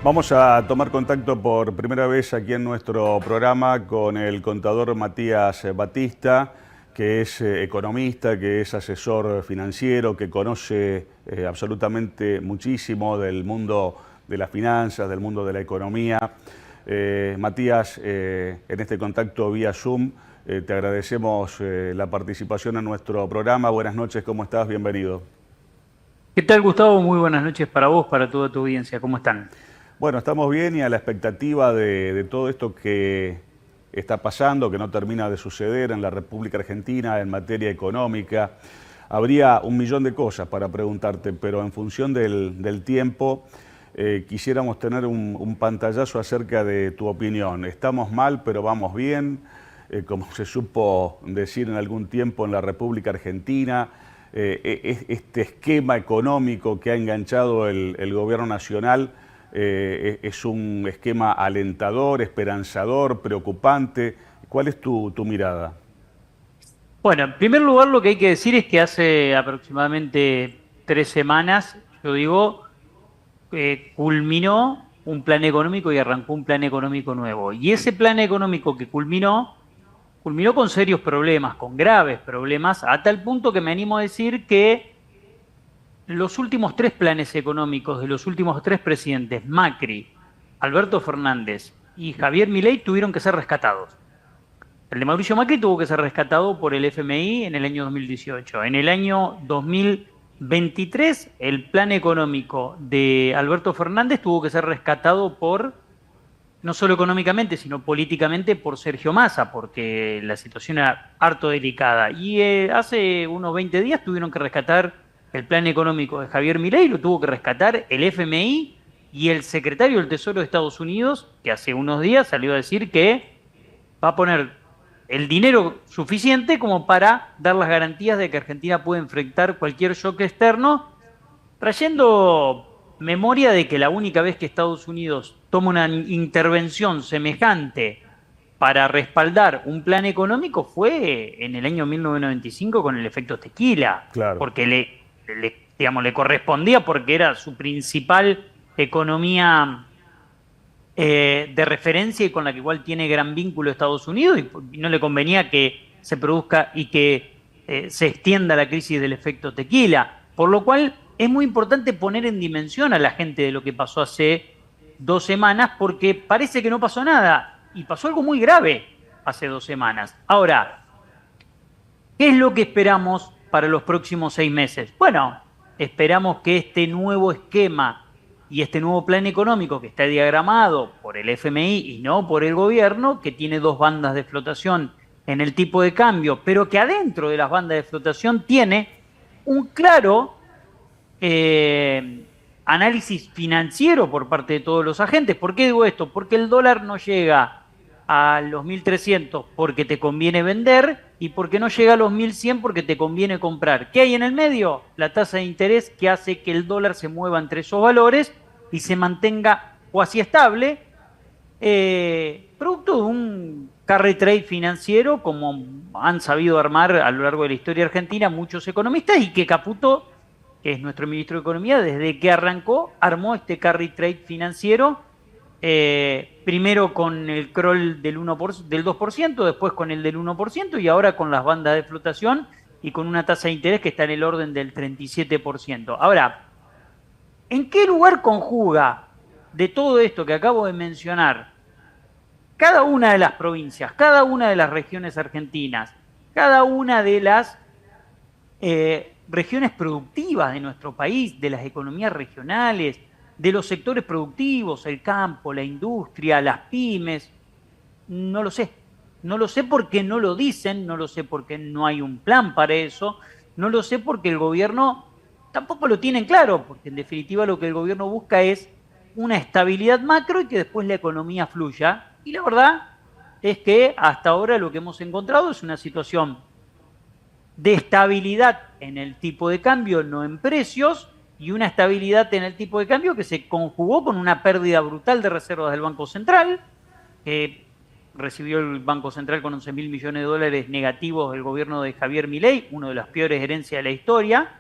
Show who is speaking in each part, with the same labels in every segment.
Speaker 1: Vamos a tomar contacto por primera vez aquí en nuestro programa con el contador Matías Batista, que es economista, que es asesor financiero, que conoce absolutamente muchísimo del mundo de las finanzas, del mundo de la economía. Matías, en este contacto vía Zoom, te agradecemos la participación en nuestro programa. Buenas noches, ¿cómo estás? Bienvenido.
Speaker 2: ¿Qué tal, Gustavo? Muy buenas noches para vos, para toda tu audiencia. ¿Cómo están?
Speaker 1: Bueno, estamos bien y a la expectativa de todo esto que está pasando, que no termina de suceder en la República Argentina en materia económica. Habría un millón de cosas para preguntarte, pero en función del tiempo, quisiéramos tener un pantallazo acerca de tu opinión. ¿Estamos mal, pero vamos bien? Como se supo decir en algún tiempo en la República Argentina, este esquema económico que ha enganchado el gobierno nacional es un esquema alentador, esperanzador, preocupante. ¿Cuál es tu mirada?
Speaker 2: Bueno, en primer lugar, lo que hay que decir es que hace aproximadamente 3 semanas, yo digo, culminó un plan económico y arrancó un plan económico nuevo. Y ese plan económico que culminó con serios problemas, con graves problemas, a tal punto que me animo a decir que los últimos tres planes económicos de los últimos tres presidentes, Macri, Alberto Fernández y Javier Milei, tuvieron que ser rescatados. El de Mauricio Macri tuvo que ser rescatado por el FMI en el año 2018. En el año 2023, el plan económico de Alberto Fernández tuvo que ser rescatado no solo económicamente, sino políticamente por Sergio Massa, porque la situación era harto delicada. Y hace unos 20 días tuvieron que rescatar el plan económico de Javier Milei, lo tuvo que rescatar el FMI y el secretario del Tesoro de Estados Unidos, que hace unos días salió a decir que va a poner el dinero suficiente como para dar las garantías de que Argentina puede enfrentar cualquier shock externo, trayendo memoria de que la única vez que Estados Unidos toma una intervención semejante para respaldar un plan económico fue en el año 1995 con el efecto tequila,
Speaker 1: Claro.
Speaker 2: porque digamos, le correspondía porque era su principal economía de referencia y con la que igual tiene gran vínculo Estados Unidos y no le convenía que se produzca y que se extienda la crisis del efecto tequila. Por lo cual es muy importante poner en dimensión a la gente de lo que pasó hace 2 semanas porque parece que no pasó nada y pasó algo muy grave hace 2 semanas. Ahora, ¿qué es lo que esperamos para los próximos 6 meses? Bueno, esperamos que este nuevo esquema y este nuevo plan económico que está diagramado por el FMI y no por el gobierno, que tiene dos bandas de flotación en el tipo de cambio, pero que adentro de las bandas de flotación tiene un claro análisis financiero por parte de todos los agentes. ¿Por qué digo esto? Porque el dólar no llega a los 1.300 porque te conviene vender y porque no llega a los 1.100 porque te conviene comprar. ¿Qué hay en el medio? La tasa de interés que hace que el dólar se mueva entre esos valores y se mantenga cuasi estable, producto de un carry trade financiero como han sabido armar a lo largo de la historia argentina muchos economistas y que Caputo, que es nuestro ministro de Economía, desde que arrancó, armó este carry trade financiero, primero con el crawl del 2%, después con el del 1% y ahora con las bandas de flotación y con una tasa de interés que está en el orden del 37%. Ahora, ¿en qué lugar conjuga de todo esto que acabo de mencionar cada una de las provincias, cada una de las regiones argentinas, cada una de las regiones productivas de nuestro país, de las economías regionales, de los sectores productivos, el campo, la industria, las pymes? No lo sé. No lo sé porque no lo dicen, no lo sé porque no hay un plan para eso, no lo sé porque el gobierno tampoco lo tienen claro, porque en definitiva lo que el gobierno busca es una estabilidad macro y que después la economía fluya. Y la verdad es que hasta ahora lo que hemos encontrado es una situación de estabilidad en el tipo de cambio, no en precios, y una estabilidad en el tipo de cambio que se conjugó con una pérdida brutal de reservas del Banco Central, que recibió el Banco Central con 11.000 millones de dólares negativos del gobierno de Javier Milei, una de las peores herencias de la historia,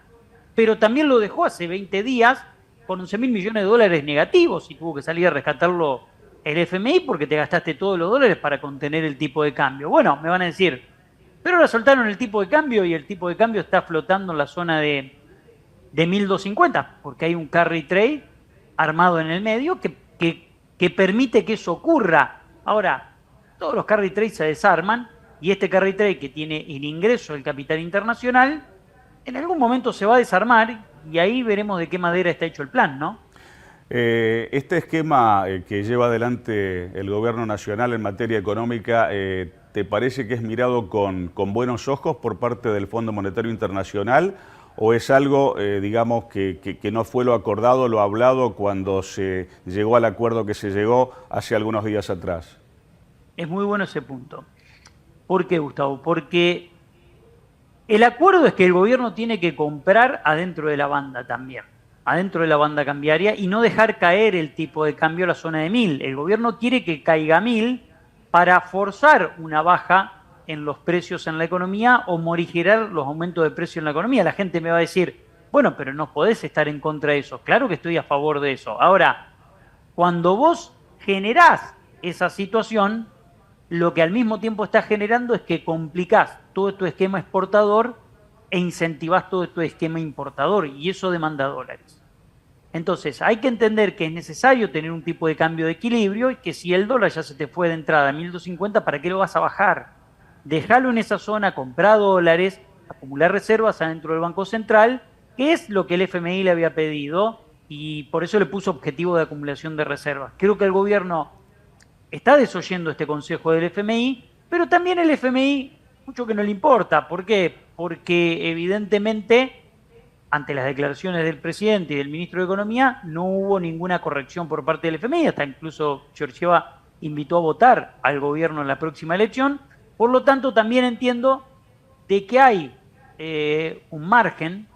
Speaker 2: pero también lo dejó hace 20 días con 11.000 millones de dólares negativos y tuvo que salir a rescatarlo el FMI porque te gastaste todos los dólares para contener el tipo de cambio. Bueno, me van a decir, pero ahora soltaron el tipo de cambio y el tipo de cambio está flotando en la zona de 1.250, porque hay un carry trade armado en el medio que permite que eso ocurra. Ahora, todos los carry trades se desarman y este carry trade que tiene el ingreso del capital internacional, en algún momento se va a desarmar y ahí veremos de qué madera está hecho el plan, ¿no?
Speaker 1: Este esquema que lleva adelante el gobierno nacional en materia económica, ¿te parece que es mirado con buenos ojos por parte del Fondo Monetario Internacional o es algo, digamos, que no fue lo acordado, lo hablado cuando se llegó al acuerdo que se llegó hace algunos días atrás?
Speaker 2: Es muy bueno ese punto. ¿Por qué, Gustavo? Porque el acuerdo es que el gobierno tiene que comprar adentro de la banda también, adentro de la banda cambiaria y no dejar caer el tipo de cambio a la zona de 1.000. El gobierno quiere que caiga a 1.000 para forzar una baja en los precios en la economía o morigerar los aumentos de precios en la economía. La gente me va a decir, bueno, pero no podés estar en contra de eso. Claro que estoy a favor de eso. Ahora, cuando vos generás esa situación, lo que al mismo tiempo estás generando es que complicás todo tu esquema exportador e incentivás todo tu esquema importador y eso demanda dólares. Entonces, hay que entender que es necesario tener un tipo de cambio de equilibrio y que si el dólar ya se te fue de entrada a 1.250, ¿para qué lo vas a bajar? Déjalo en esa zona, comprar dólares, acumular reservas adentro del Banco Central, que es lo que el FMI le había pedido y por eso le puso objetivo de acumulación de reservas. Creo que el gobierno está desoyendo este consejo del FMI, pero también el FMI, mucho que no le importa. ¿Por qué? Porque evidentemente, ante las declaraciones del presidente y del ministro de Economía, no hubo ninguna corrección por parte del FMI, hasta incluso Georgieva invitó a votar al gobierno en la próxima elección. Por lo tanto, también entiendo de que hay un margen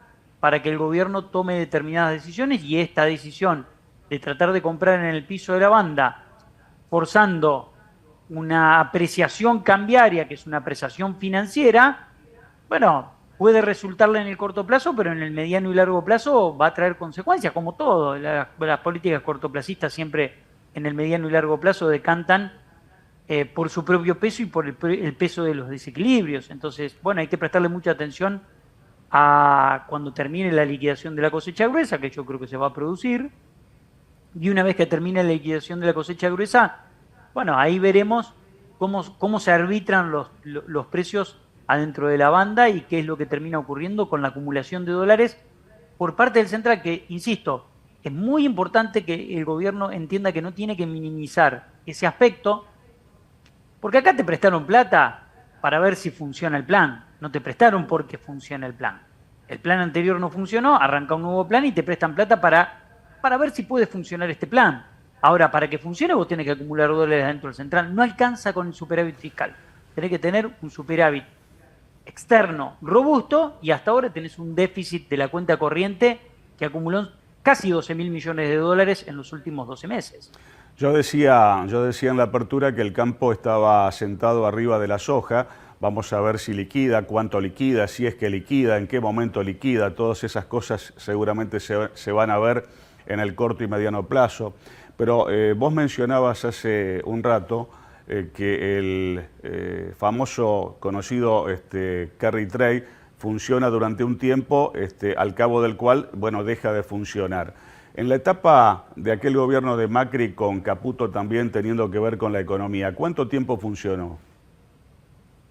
Speaker 2: para que el gobierno tome determinadas decisiones y esta decisión de tratar de comprar en el piso de la banda, forzando una apreciación cambiaria, que es una apreciación financiera, bueno, puede resultarle en el corto plazo, pero en el mediano y largo plazo va a traer consecuencias, como todo. Las políticas cortoplacistas siempre en el mediano y largo plazo decantan por su propio peso y por el peso de los desequilibrios. Entonces, bueno, hay que prestarle mucha atención a cuando termine la liquidación de la cosecha gruesa, que yo creo que se va a producir, y una vez que termine la liquidación de la cosecha gruesa, bueno, ahí veremos cómo se arbitran los precios adentro de la banda y qué es lo que termina ocurriendo con la acumulación de dólares por parte del central, que, insisto, es muy importante que el gobierno entienda que no tiene que minimizar ese aspecto, porque acá te prestaron plata para ver si funciona el plan, no te prestaron porque funciona el plan. El plan anterior no funcionó, arranca un nuevo plan y te prestan plata para ver si puede funcionar este plan. Ahora, para que funcione vos tenés que acumular dólares dentro del central. No alcanza con el superávit fiscal. Tenés que tener un superávit externo robusto y hasta ahora tenés un déficit de la cuenta corriente que acumuló casi 12.000 millones de dólares en los últimos 12 meses.
Speaker 1: Yo decía en la apertura que el campo estaba sentado arriba de la soja. Vamos a ver si liquida, cuánto liquida, si es que liquida, en qué momento liquida. Todas esas cosas seguramente se van a ver en el corto y mediano plazo. Pero vos mencionabas hace un rato que el famoso, conocido carry trade funciona durante un tiempo, al cabo del cual, bueno, deja de funcionar. En la etapa de aquel gobierno de Macri con Caputo también teniendo que ver con la economía, ¿cuánto tiempo funcionó?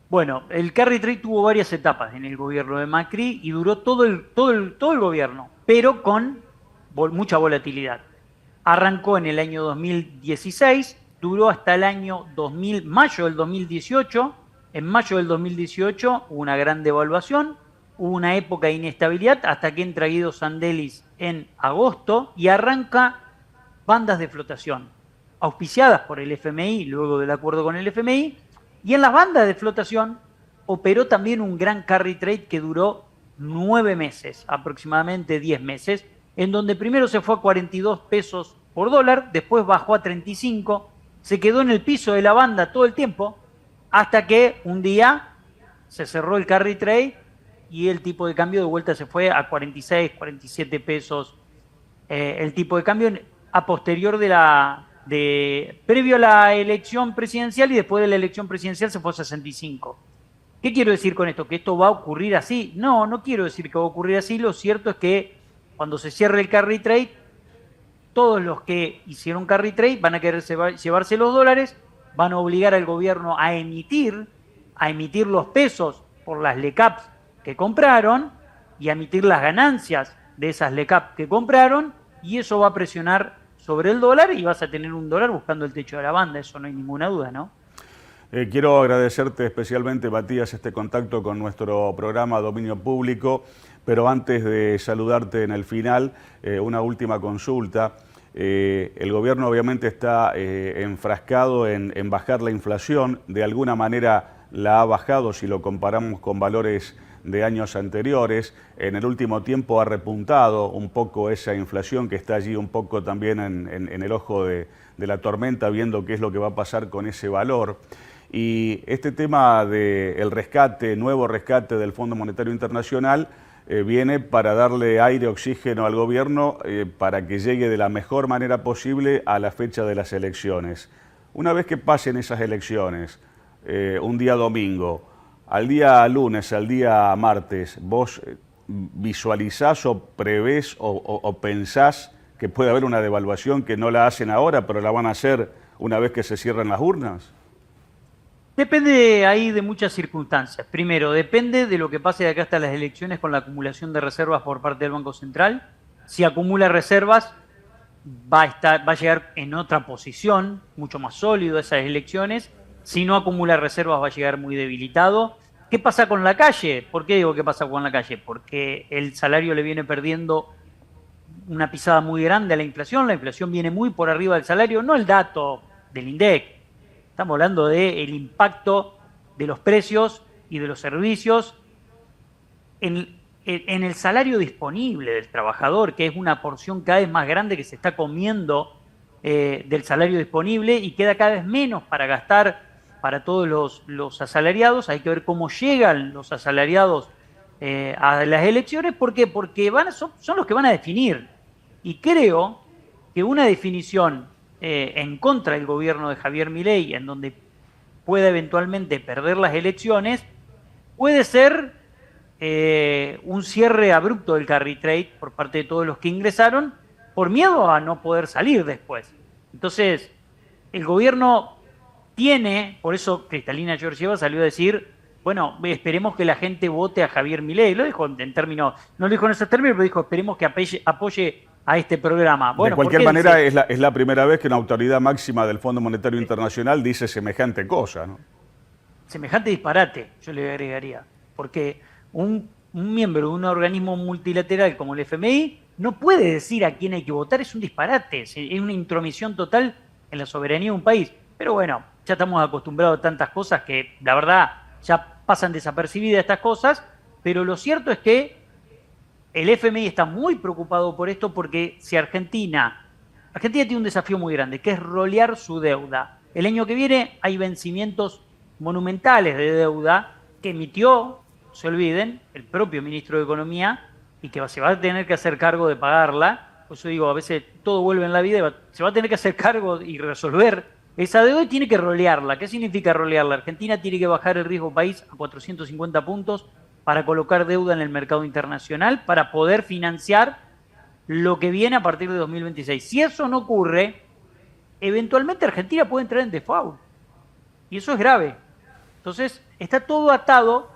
Speaker 2: Bueno, el carry trade tuvo varias etapas en el gobierno de Macri y duró todo el gobierno, pero con mucha volatilidad. Arrancó en el año 2016, duró hasta el año mayo del 2018. En mayo del 2018 hubo una gran devaluación, hubo una época de inestabilidad hasta que entra Guido Sandelis en agosto y arranca bandas de flotación, auspiciadas por el FMI, luego del acuerdo con el FMI, y en las bandas de flotación operó también un gran carry trade que duró 9 meses, aproximadamente 10 meses, en donde primero se fue a 42 pesos por dólar, después bajó a 35, se quedó en el piso de la banda todo el tiempo, hasta que un día se cerró el carry trade y el tipo de cambio de vuelta se fue a 46, 47 pesos el tipo de cambio a posterior previo a la elección presidencial, y después de la elección presidencial se fue a 65. ¿Qué quiero decir con esto? ¿Que esto va a ocurrir así? No, no quiero decir que va a ocurrir así. Lo cierto es que cuando se cierre el carry trade, todos los que hicieron carry trade van a querer llevarse los dólares, van a obligar al gobierno a emitir los pesos por las LECAPs que compraron y a emitir las ganancias de esas LECAP que compraron, y eso va a presionar sobre el dólar y vas a tener un dólar buscando el techo de la banda, eso no hay ninguna duda, ¿no?
Speaker 1: Quiero agradecerte especialmente, Matías, este contacto con nuestro programa Dominio Público, pero antes de saludarte en el final, una última consulta. El gobierno obviamente está enfrascado en bajar la inflación, de alguna manera la ha bajado si lo comparamos con valores de años anteriores. En el último tiempo ha repuntado un poco esa inflación que está allí un poco también en el ojo de la tormenta, viendo qué es lo que va a pasar con ese valor. Y este tema del rescate, nuevo rescate del Fondo Monetario Internacional, viene para darle aire, oxígeno al gobierno para que llegue de la mejor manera posible a la fecha de las elecciones. Una vez que pasen esas elecciones, un día domingo, al día lunes, al día martes, ¿vos visualizás o prevés o pensás que puede haber una devaluación que no la hacen ahora, pero la van a hacer una vez que se cierren las urnas?
Speaker 2: Depende ahí de muchas circunstancias. Primero, depende de lo que pase de acá hasta las elecciones con la acumulación de reservas por parte del Banco Central. Si acumula reservas, va a llegar en otra posición, mucho más sólido a esas elecciones. Si no acumula reservas, va a llegar muy debilitado. ¿Qué pasa con la calle? ¿Por qué digo qué pasa con la calle? Porque el salario le viene perdiendo una pisada muy grande a la inflación viene muy por arriba del salario, no el dato del INDEC. Estamos hablando del impacto de los precios y de los servicios en el salario disponible del trabajador, que es una porción cada vez más grande que se está comiendo del salario disponible, y queda cada vez menos para gastar para todos los asalariados. Hay que ver cómo llegan los asalariados a las elecciones. ¿Por qué? Porque son los que van a definir. Y creo que una definición en contra del gobierno de Javier Milei, en donde pueda eventualmente perder las elecciones, puede ser un cierre abrupto del carry trade por parte de todos los que ingresaron, por miedo a no poder salir después. Entonces, el gobierno tiene, por eso Cristalina Georgieva salió a decir, bueno, esperemos que la gente vote a Javier Milei. Lo dijo en términos, no lo dijo en esos términos, pero dijo, esperemos que apoye a este programa. Bueno,
Speaker 1: de cualquier manera, es la primera vez que una autoridad máxima del Fondo Monetario Internacional dice semejante cosa, ¿no?
Speaker 2: Semejante disparate, yo le agregaría. Porque un miembro de un organismo multilateral como el FMI no puede decir a quién hay que votar, es un disparate, es una intromisión total en la soberanía de un país. Pero bueno, ya estamos acostumbrados a tantas cosas que la verdad ya pasan desapercibidas estas cosas, pero lo cierto es que el FMI está muy preocupado por esto, porque si Argentina tiene un desafío muy grande, que es rolear su deuda. El año que viene hay vencimientos monumentales de deuda que emitió, no se olviden, el propio ministro de Economía, y que se va a tener que hacer cargo de pagarla. Por eso digo, a veces todo vuelve en la vida, se va a tener que hacer cargo y resolver esa deuda, y tiene que rolearla. ¿Qué significa rolearla? Argentina tiene que bajar el riesgo país a 450 puntos para colocar deuda en el mercado internacional, para poder financiar lo que viene a partir de 2026. Si eso no ocurre, eventualmente Argentina puede entrar en default. Y eso es grave. Entonces, está todo atado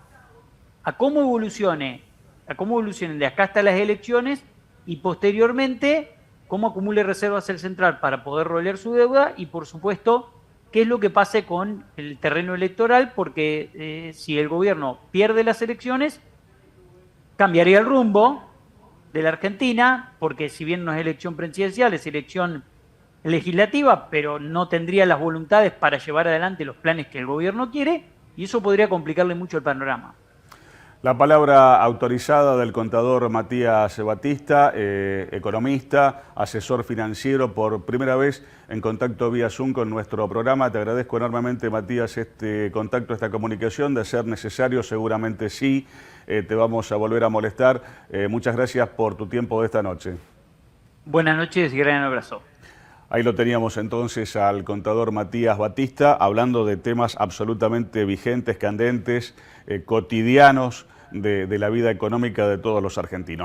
Speaker 2: a cómo evolucione de acá hasta las elecciones, y posteriormente cómo acumule reservas el central para poder rolear su deuda, y por supuesto qué es lo que pase con el terreno electoral, porque si el gobierno pierde las elecciones, cambiaría el rumbo de la Argentina, porque si bien no es elección presidencial, es elección legislativa, pero no tendría las voluntades para llevar adelante los planes que el gobierno quiere, y eso podría complicarle mucho el panorama.
Speaker 1: La palabra autorizada del contador Matías Batista, economista, asesor financiero, por primera vez en contacto vía Zoom con nuestro programa. Te agradezco enormemente, Matías, este contacto, esta comunicación. De ser necesario, seguramente sí, te vamos a volver a molestar. Muchas gracias por tu tiempo de esta noche.
Speaker 2: Buenas noches y gran abrazo.
Speaker 1: Ahí lo teníamos entonces al contador Matías Batista hablando de temas absolutamente vigentes, candentes, cotidianos de la vida económica de todos los argentinos.